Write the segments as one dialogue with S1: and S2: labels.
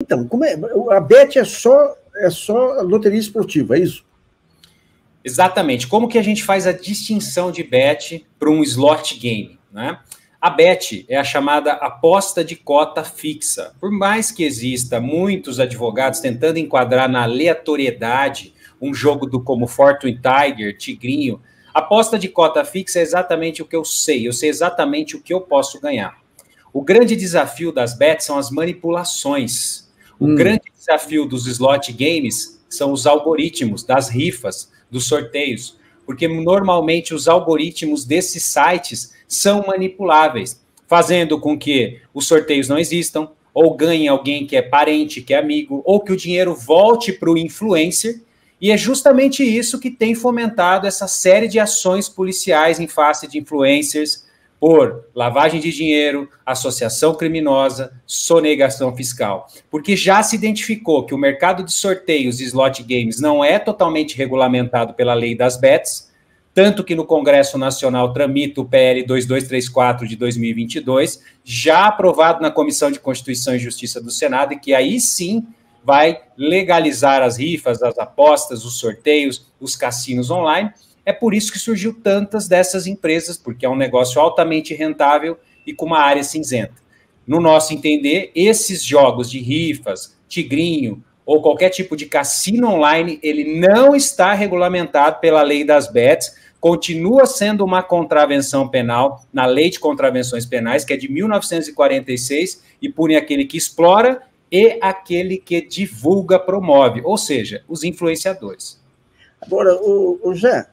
S1: Então, a Bet é só loteria esportiva, é isso?
S2: Exatamente. Como que a gente faz a distinção de bet para um slot game, né? A bet é a chamada aposta de cota fixa. Por mais que exista muitos advogados tentando enquadrar na aleatoriedade um jogo como Fortune Tiger, Tigrinho, aposta de cota fixa é exatamente o que eu sei exatamente o que eu posso ganhar. O grande desafio das bets são as manipulações. O grande desafio dos slot games são os algoritmos, das rifas, dos sorteios, porque normalmente os algoritmos desses sites são manipuláveis, fazendo com que os sorteios não existam, ou ganhe alguém que é parente, que é amigo, ou que o dinheiro volte para o influencer, e é justamente isso que tem fomentado essa série de ações policiais em face de influencers por lavagem de dinheiro, associação criminosa, sonegação fiscal. Porque já se identificou que o mercado de sorteios e slot games não é totalmente regulamentado pela lei das bets, tanto que no Congresso Nacional tramita o PL 2234 de 2022, já aprovado na Comissão de Constituição e Justiça do Senado, e que aí sim vai legalizar as rifas, as apostas, os sorteios, os cassinos online. É por isso que surgiu tantas dessas empresas, porque é um negócio altamente rentável e com uma área cinzenta. No nosso entender, esses jogos de rifas, tigrinho ou qualquer tipo de cassino online, ele não está regulamentado pela lei das bets, continua sendo uma contravenção penal na Lei de Contravenções Penais, que é de 1946, e pune aquele que explora e aquele que divulga, promove, ou seja, os influenciadores.
S1: Agora, Zé,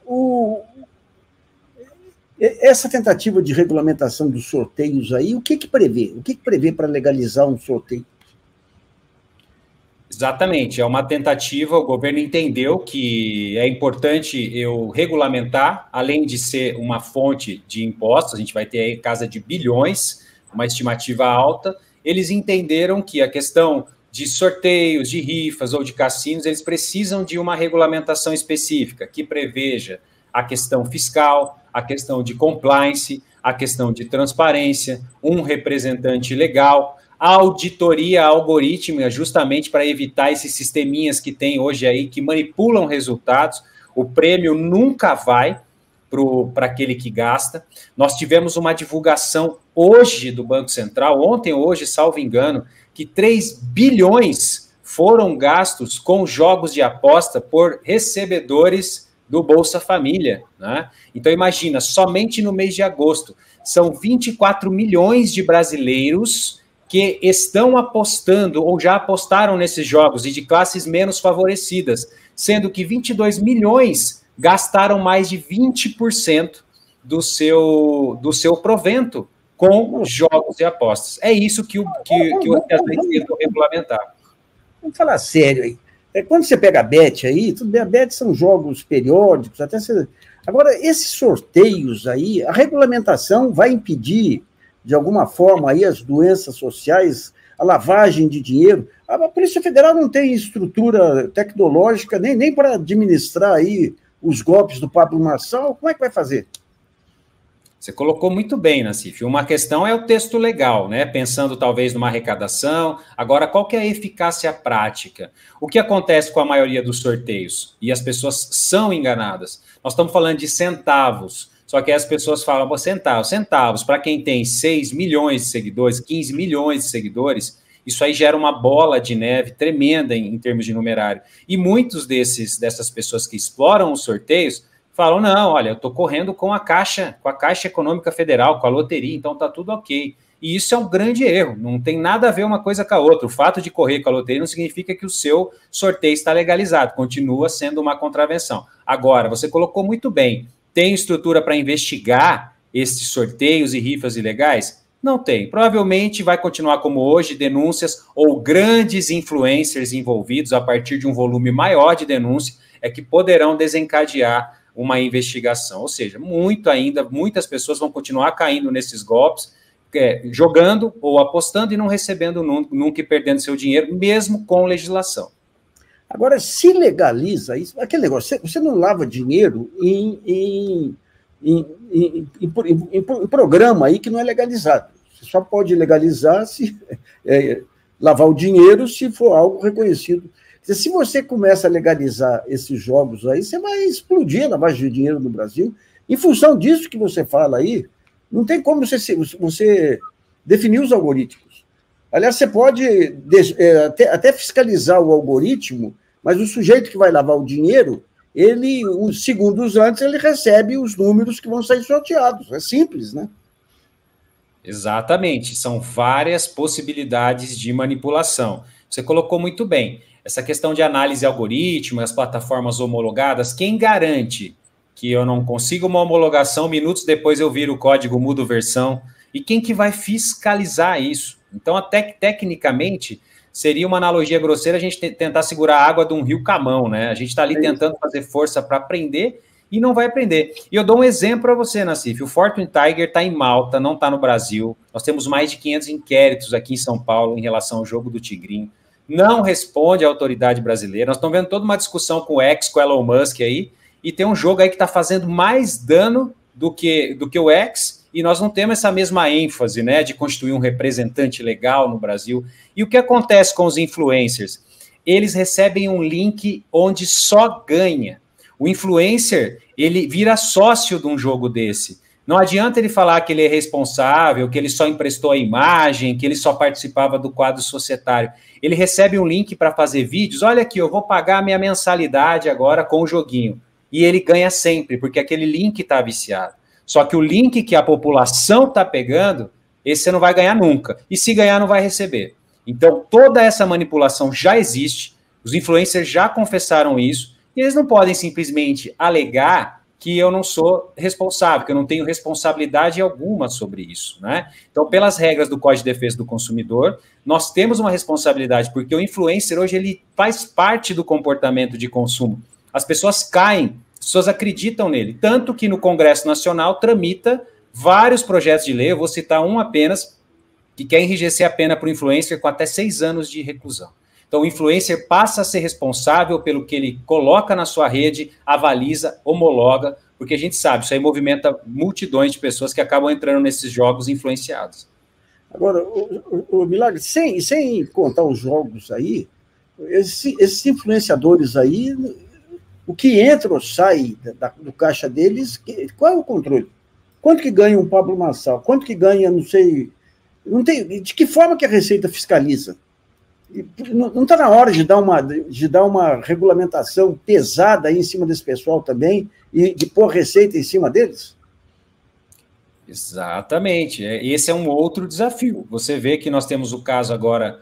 S1: essa tentativa de regulamentação dos sorteios aí, o que prevê? O que prevê para legalizar um sorteio?
S2: Exatamente, é uma tentativa, o governo entendeu que é importante eu regulamentar, além de ser uma fonte de impostos, a gente vai ter aí casa de bilhões, uma estimativa alta, eles entenderam que a questão de sorteios, de rifas ou de cassinos, eles precisam de uma regulamentação específica que preveja a questão fiscal, a questão de compliance, a questão de transparência, um representante legal, a auditoria algorítmica, justamente para evitar esses sisteminhas que tem hoje aí, que manipulam resultados. O prêmio nunca vai para aquele que gasta. Nós tivemos uma divulgação hoje do Banco Central, ontem ou hoje, salvo engano, que 3 bilhões foram gastos com jogos de aposta por recebedores do Bolsa Família, né? Então, imagina, somente no mês de agosto, são 24 milhões de brasileiros que estão apostando ou já apostaram nesses jogos e de classes menos favorecidas, sendo que 22 milhões gastaram mais de 20% do seu provento com jogos e apostas. É isso que as leis tentam regulamentar.
S1: Vamos falar sério aí. Quando você pega a Bet aí, tudo bem, a Bet são jogos periódicos, até você... Agora, esses sorteios aí, a regulamentação vai impedir, de alguma forma, aí, as doenças sociais, a lavagem de dinheiro. A Polícia Federal não tem estrutura tecnológica nem para administrar aí os golpes do Pablo Marçal. Como é que vai fazer?
S2: Você colocou muito bem, Nassif. Uma questão é o texto legal, né? Pensando talvez numa arrecadação. Agora, qual que é a eficácia prática? O que acontece com a maioria dos sorteios? E as pessoas são enganadas. Nós estamos falando de centavos, só que as pessoas falam, centavos, para quem tem 6 milhões de seguidores, 15 milhões de seguidores, isso aí gera uma bola de neve tremenda em termos de numerário. E muitos dessas pessoas que exploram os sorteios falam, não, olha, eu estou correndo com a Caixa Econômica Federal, com a loteria, então está tudo ok. E isso é um grande erro, não tem nada a ver uma coisa com a outra. O fato de correr com a loteria não significa que o seu sorteio está legalizado, continua sendo uma contravenção. Agora, você colocou muito bem, tem estrutura para investigar esses sorteios e rifas ilegais? Não tem. Provavelmente vai continuar como hoje, denúncias ou grandes influencers envolvidos a partir de um volume maior de denúncia é que poderão desencadear uma investigação, ou seja, muitas pessoas vão continuar caindo nesses golpes, jogando ou apostando e não recebendo nunca e perdendo seu dinheiro, mesmo com legislação.
S1: Agora, se legaliza isso, aquele negócio, você não lava dinheiro em programa aí que não é legalizado. Você só pode legalizar se lavar o dinheiro se for algo reconhecido. Se você começa a legalizar esses jogos aí, você vai explodir a lavagem de dinheiro no Brasil. Em função disso que você fala aí, não tem como você definir os algoritmos. Aliás, você pode até fiscalizar o algoritmo, mas o sujeito que vai lavar o dinheiro, ele, uns segundos antes, ele recebe os números que vão sair sorteados. É simples, né?
S2: Exatamente. São várias possibilidades de manipulação. Você colocou muito bem. Essa questão de análise algoritmo, as plataformas homologadas, quem garante que eu não consigo uma homologação, minutos depois eu viro o código, mudo versão? E quem que vai fiscalizar isso? Então, até que tecnicamente, seria uma analogia grosseira a gente tentar segurar a água de um rio com a mão, né? A gente está ali tentando fazer força para aprender e não vai aprender. E eu dou um exemplo para você, Nassif. O Fortune Tiger está em Malta, não está no Brasil. Nós temos mais de 500 inquéritos aqui em São Paulo em relação ao jogo do Tigrinho. Não responde à autoridade brasileira. Nós estamos vendo toda uma discussão com o X, com o Elon Musk aí, e tem um jogo aí que está fazendo mais dano do que o X, e nós não temos essa mesma ênfase, né, de constituir um representante legal no Brasil. E o que acontece com os influencers? Eles recebem um link onde só ganha. O influencer, ele vira sócio de um jogo desse. Não adianta ele falar que ele é responsável, que ele só emprestou a imagem, que ele só participava do quadro societário. Ele recebe um link para fazer vídeos. Olha aqui, eu vou pagar a minha mensalidade agora com o joguinho. E ele ganha sempre, porque aquele link está viciado. Só que o link que a população está pegando, esse você não vai ganhar nunca. E se ganhar, não vai receber. Então, toda essa manipulação já existe. Os influencers já confessaram isso. E eles não podem simplesmente alegar que eu não sou responsável, que eu não tenho responsabilidade alguma sobre isso, né? Então, pelas regras do Código de Defesa do Consumidor, nós temos uma responsabilidade, porque o influencer hoje ele faz parte do comportamento de consumo. As pessoas caem, as pessoas acreditam nele, tanto que no Congresso Nacional tramita vários projetos de lei, eu vou citar um apenas, que quer enrijecer a pena para o influencer com até 6 anos de reclusão. Então, o influencer passa a ser responsável pelo que ele coloca na sua rede, avaliza, homologa, porque a gente sabe, isso aí movimenta multidões de pessoas que acabam entrando nesses jogos influenciados.
S1: Agora, o Milagre, sem contar os jogos aí, esses influenciadores aí, o que entra ou sai do caixa deles, qual é o controle? Quanto que ganha um Pablo Marçal? Quanto que ganha, não sei... Não tem, de que forma que a Receita fiscaliza? Não está na hora de dar uma regulamentação pesada aí em cima desse pessoal também e de pôr receita em cima deles?
S2: Exatamente. Esse é um outro desafio. Você vê que nós temos o caso agora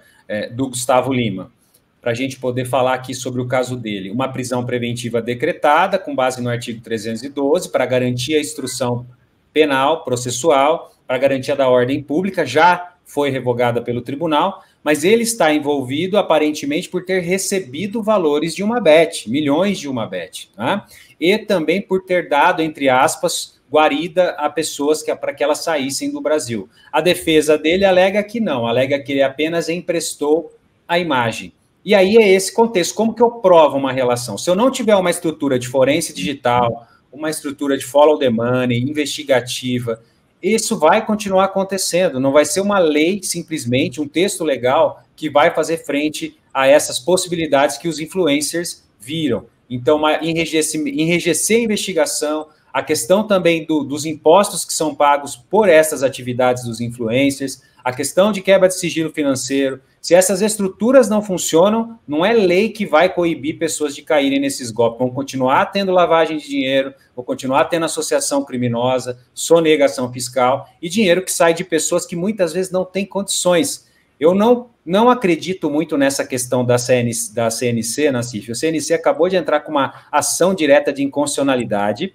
S2: do Gustavo Lima, para a gente poder falar aqui sobre o caso dele. Uma prisão preventiva decretada, com base no artigo 312, para garantir a instrução penal, processual, para garantia da ordem pública, já foi revogada pelo tribunal, mas ele está envolvido, aparentemente, por ter recebido valores de uma bet, milhões de uma bet, tá? E também por ter dado, entre aspas, guarida a pessoas para que elas saíssem do Brasil. A defesa dele alega que não, alega que ele apenas emprestou a imagem. E aí é esse contexto, como que eu provo uma relação? Se eu não tiver uma estrutura de forense digital, uma estrutura de follow the money, investigativa, isso vai continuar acontecendo, não vai ser uma lei, simplesmente, um texto legal que vai fazer frente a essas possibilidades que os influencers viram. Então, enrijecer a investigação, a questão também dos impostos que são pagos por essas atividades dos influencers, a questão de quebra de sigilo financeiro. Se essas estruturas não funcionam, não é lei que vai coibir pessoas de caírem nesses golpes. Vão continuar tendo lavagem de dinheiro, vão continuar tendo associação criminosa, sonegação fiscal e dinheiro que sai de pessoas que muitas vezes não têm condições. Eu não acredito muito nessa questão da CNC, Nassif. O CNC acabou de entrar com uma ação direta de inconstitucionalidade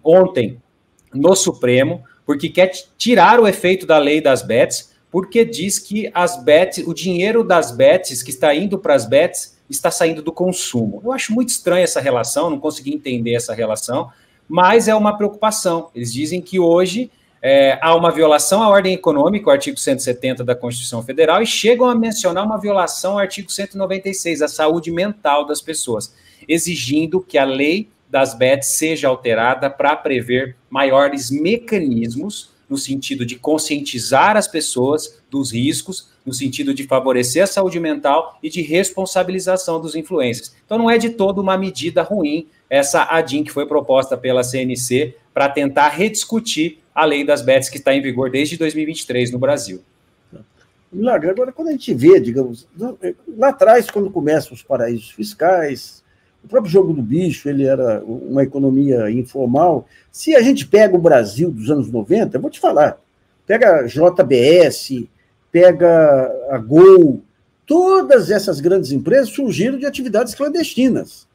S2: ontem no Supremo, porque quer tirar o efeito da lei das bets, porque diz que as bets, o dinheiro das bets que está indo para as bets está saindo do consumo. Eu acho muito estranha essa relação, não consegui entender essa relação, mas é uma preocupação. Eles dizem que hoje há uma violação à ordem econômica, o artigo 170 da Constituição Federal, e chegam a mencionar uma violação ao artigo 196, a saúde mental das pessoas, exigindo que a lei das bets seja alterada para prever maiores mecanismos no sentido de conscientizar as pessoas dos riscos, no sentido de favorecer a saúde mental e de responsabilização dos influencers. Então, não é de todo uma medida ruim essa ADIM que foi proposta pela CNC para tentar rediscutir a lei das bets que está em vigor desde 2023 no Brasil.
S1: Milagre, agora, quando a gente vê, digamos, lá atrás, quando começam os paraísos fiscais, o próprio jogo do bicho, ele era uma economia informal. Se a gente pega o Brasil dos anos 90, eu vou te falar, pega a JBS, pega a Gol, todas essas grandes empresas surgiram de atividades clandestinas,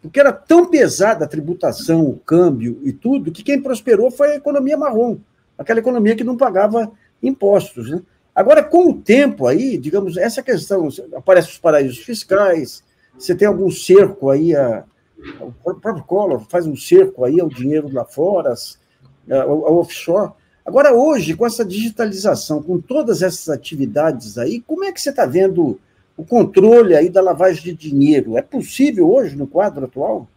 S1: porque era tão pesada a tributação, o câmbio e tudo, que quem prosperou foi a economia marrom, aquela economia que não pagava impostos, né? Agora, com o tempo aí, digamos, essa questão, aparecem os paraísos fiscais, você tem algum cerco aí, o próprio Collor faz um cerco aí ao dinheiro lá fora, ao offshore. Agora, hoje, com essa digitalização, com todas essas atividades aí, como é que você está vendo o controle aí da lavagem de dinheiro? É possível hoje, no quadro atual?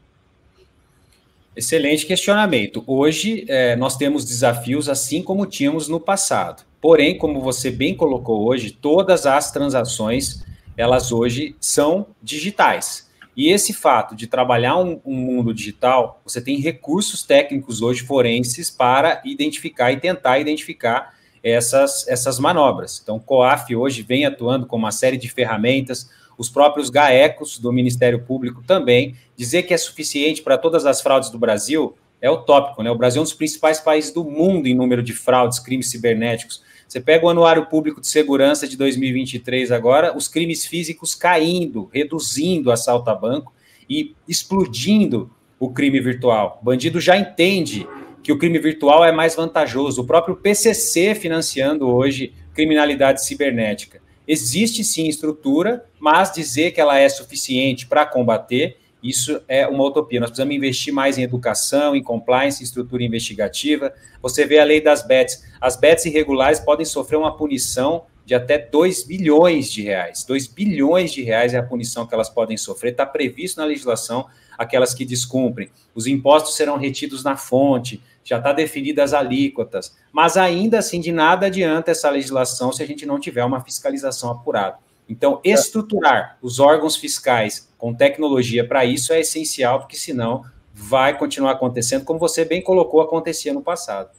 S2: Excelente questionamento. Hoje, nós temos desafios assim como tínhamos no passado. Porém, como você bem colocou hoje, todas as transações, elas hoje são digitais. E esse fato de trabalhar um mundo digital, você tem recursos técnicos hoje forenses para identificar e tentar identificar essas manobras. Então, o COAF hoje vem atuando com uma série de ferramentas, os próprios GAECOS do Ministério Público também. Dizer que é suficiente para todas as fraudes do Brasil é utópico, né? O Brasil é um dos principais países do mundo em número de fraudes, crimes cibernéticos. Você pega o Anuário Público de Segurança de 2023 agora, os crimes físicos caindo, reduzindo o assalto a banco e explodindo o crime virtual. O bandido já entende que o crime virtual é mais vantajoso. O próprio PCC financiando hoje criminalidade cibernética. Existe sim estrutura, mas dizer que ela é suficiente para combater, isso é uma utopia. Nós precisamos investir mais em educação, em compliance, em estrutura investigativa. Você vê a lei das bets. As bets irregulares podem sofrer uma punição de até 2 bilhões de reais. 2 bilhões de reais é a punição que elas podem sofrer. Está previsto na legislação aquelas que descumprem. Os impostos serão retidos na fonte, já está definidas as alíquotas. Mas ainda assim, de nada adianta essa legislação se a gente não tiver uma fiscalização apurada. Então, estruturar os órgãos fiscais com tecnologia para isso é essencial, porque senão vai continuar acontecendo, como você bem colocou, acontecia no passado.